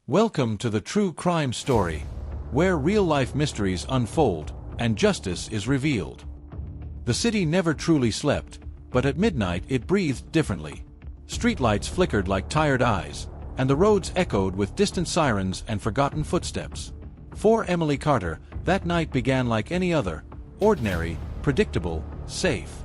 Welcome to the true crime story, where real-life mysteries unfold and justice is revealed. The city never truly slept, but at midnight it breathed differently. Streetlights flickered like tired eyes, and the roads echoed with distant sirens and forgotten footsteps. For Emily Carter, that night began like any other, ordinary, predictable, safe.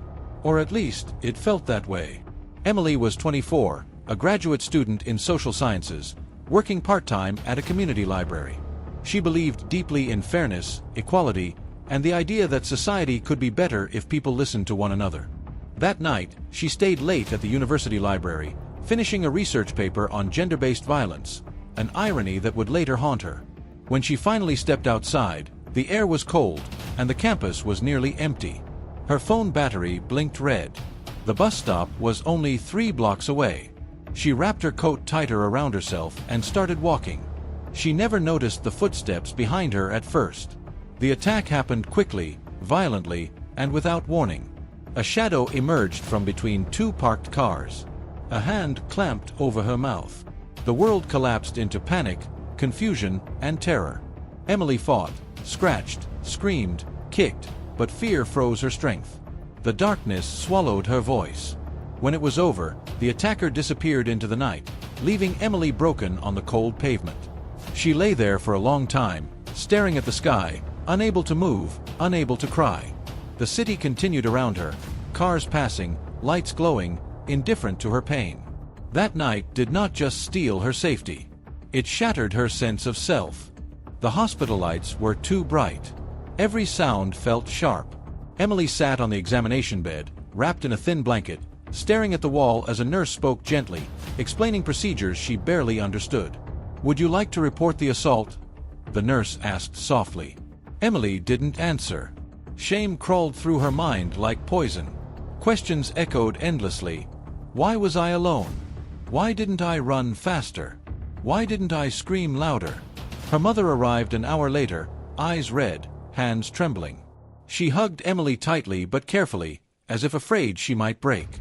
Or at least, it felt that way. Emily was 24, a graduate student in social sciences, working part-time at a community library. She believed deeply in fairness, equality, and the idea that society could be better if people listened to one another. That night, she stayed late at the university library, finishing a research paper on gender-based violence, an irony that would later haunt her. When she finally stepped outside, the air was cold, and the campus was nearly empty. Her phone battery blinked red. The bus stop was only 3 blocks away. She wrapped her coat tighter around herself and started walking. She never noticed the footsteps behind her at first. The attack happened quickly, violently, and without warning. A shadow emerged from between 2 parked cars. A hand clamped over her mouth. The world collapsed into panic, confusion, and terror. Emily fought, scratched, screamed, kicked, but fear froze her strength. The darkness swallowed her voice. When it was over, the attacker disappeared into the night, leaving Emily broken on the cold pavement. She lay there for a long time, staring at the sky, unable to move, unable to cry. The city continued around her, cars passing, lights glowing, indifferent to her pain. That night did not just steal her safety. It shattered her sense of self. The hospital lights were too bright. Every sound felt sharp. Emily sat on the examination bed, wrapped in a thin blanket, staring at the wall as a nurse spoke gently, explaining procedures she barely understood. "Would you like to report the assault?" the nurse asked softly. Emily didn't answer. Shame crawled through her mind like poison. Questions echoed endlessly. Why was I alone? Why didn't I run faster? Why didn't I scream louder? Her mother arrived an hour later, eyes red, hands trembling. She hugged Emily tightly but carefully, as if afraid she might break.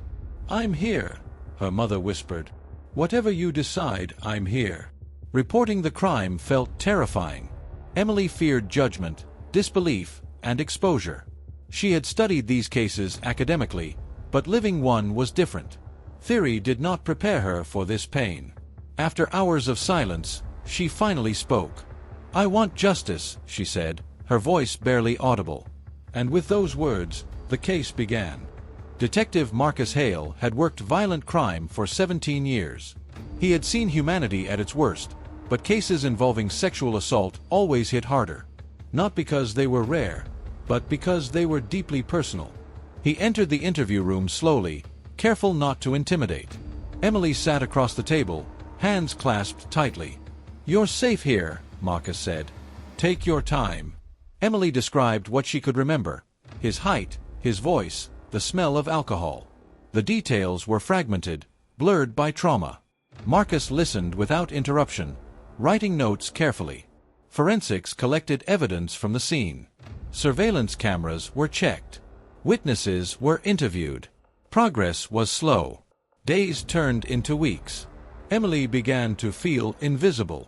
"I'm here," her mother whispered. "Whatever you decide, I'm here." Reporting the crime felt terrifying. Emily feared judgment, disbelief, and exposure. She had studied these cases academically, but living one was different. Theory did not prepare her for this pain. After hours of silence, she finally spoke. "I want justice," she said, her voice barely audible. And with those words, the case began. Detective Marcus Hale had worked violent crime for 17 years. He had seen humanity at its worst, but cases involving sexual assault always hit harder. Not because they were rare, but because they were deeply personal. He entered the interview room slowly, careful not to intimidate. Emily sat across the table, hands clasped tightly. "You're safe here," Marcus said. "Take your time." Emily described what she could remember: his height, his voice, the smell of alcohol. The details were fragmented, blurred by trauma. Marcus listened without interruption, writing notes carefully. Forensics collected evidence from the scene. Surveillance cameras were checked. Witnesses were interviewed. Progress was slow. Days turned into weeks. Emily began to feel invisible.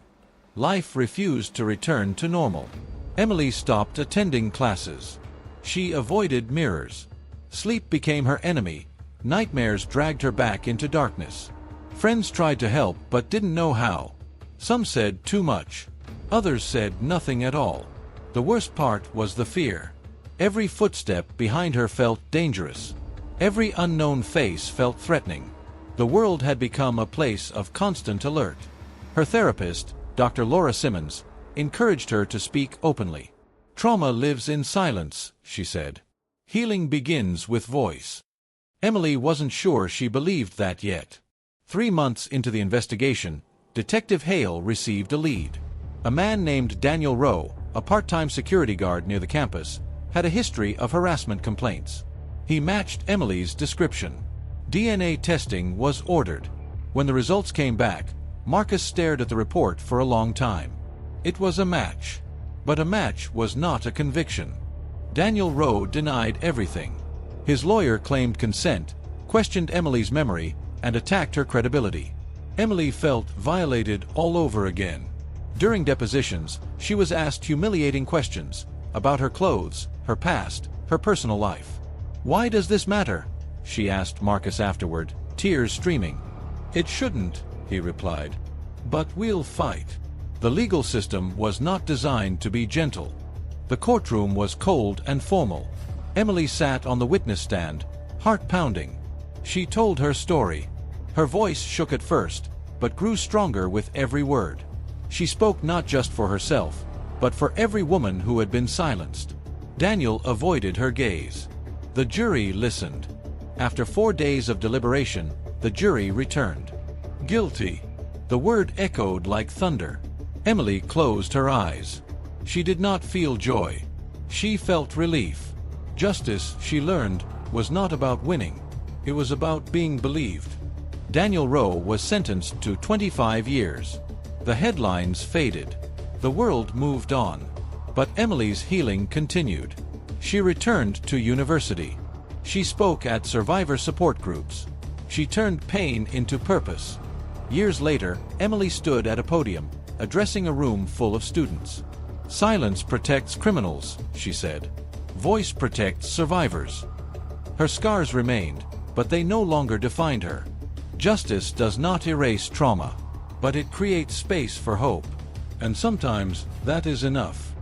Life refused to return to normal. Emily stopped attending classes. She avoided mirrors. Sleep became her enemy. Nightmares dragged her back into darkness. Friends tried to help but didn't know how. Some said too much. Others said nothing at all. The worst part was the fear. Every footstep behind her felt dangerous. Every unknown face felt threatening. The world had become a place of constant alert. Her therapist, Dr. Laura Simmons, encouraged her to speak openly. "Trauma lives in silence," she said. "Healing begins with voice." Emily wasn't sure she believed that yet. 3 months into the investigation, Detective Hale received a lead. A man named Daniel Rowe, a part-time security guard near the campus, had a history of harassment complaints. He matched Emily's description. DNA testing was ordered. When the results came back, Marcus stared at the report for a long time. It was a match. But a match was not a conviction. Daniel Rowe denied everything. His lawyer claimed consent, questioned Emily's memory, and attacked her credibility. Emily felt violated all over again. During depositions, she was asked humiliating questions about her clothes, her past, her personal life. "Why does this matter?" she asked Marcus afterward, tears streaming. "It shouldn't," he replied. "But we'll fight." The legal system was not designed to be gentle. The courtroom was cold and formal. Emily sat on the witness stand, heart pounding. She told her story. Her voice shook at first, but grew stronger with every word. She spoke not just for herself, but for every woman who had been silenced. Daniel avoided her gaze. The jury listened. After 4 days of deliberation, the jury returned. "Guilty." The word echoed like thunder. Emily closed her eyes. She did not feel joy. She felt relief. Justice, she learned, was not about winning. It was about being believed. Daniel Rowe was sentenced to 25 years. The headlines faded. The world moved on. But Emily's healing continued. She returned to university. She spoke at survivor support groups. She turned pain into purpose. Years later, Emily stood at a podium, addressing a room full of students. "Silence protects criminals," she said. "Voice protects survivors." Her scars remained, but they no longer defined her. Justice does not erase trauma, but it creates space for hope. And sometimes that is enough.